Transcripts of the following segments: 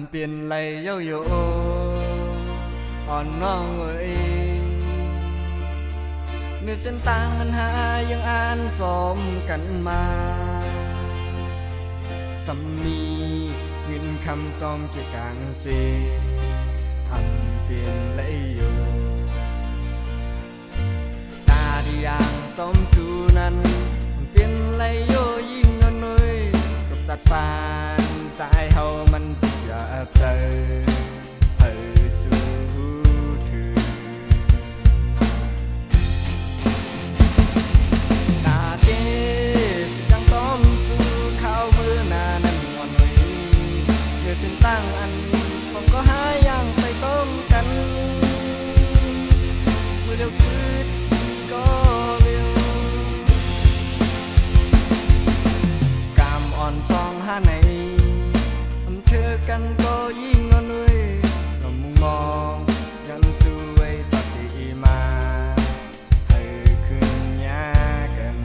เปลี่ยนไหลโยโย่อ่อนน้องเอ้ยเนื้อเส้นต่างมันหายังอ่านสมกันมาสำมีเงินคำซองเกี่ยวกังเสเปลี่ยนไหลโยตาที่ยังสมสู่นั้นเปลี่ยนไหลโยยิ่งน้อยกับสัตว์ป่าใจเฮามันอยากเจอให้สู่ถึงตาเกสิจังต้มสู่ข้าวมือหน้านั้นวันนี้เมื่อสิ้นตั้งอันสมก็หายังไปต้มกันเมื่อเดียวคืนก็เร็วกามอ่อนซองหาในเธอกันก็ยิ่งเหนื่อยเรามุงมองยังสวยสักทีมาให้คืนยากัน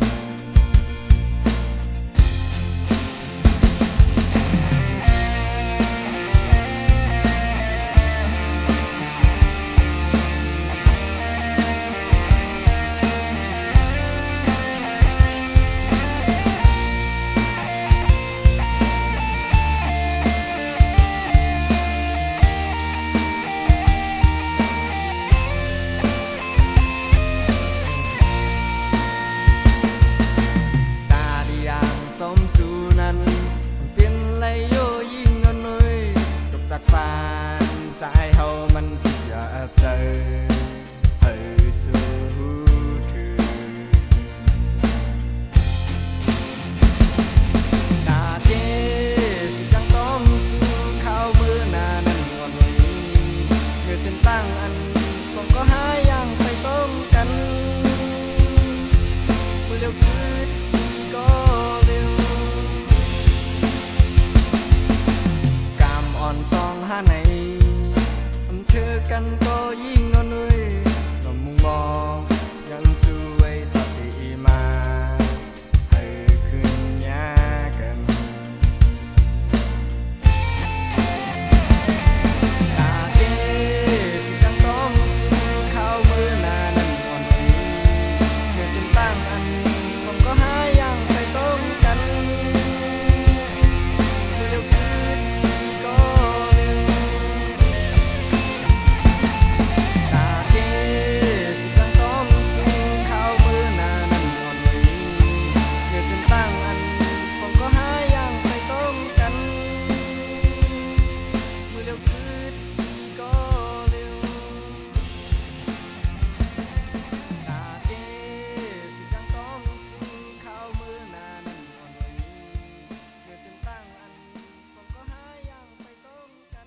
ปานใจเฮามันอยากเจอให้สู่ถึงตาเจสิจังต้มสู่ข้าวมื้อหน้านั้นวันนี้เมื่อเส้นตั้งอันสองก็หายังไปต้มกันเมื่อเร็วคืนก็เร็วกามอ่อนซองหาในเธอกันก็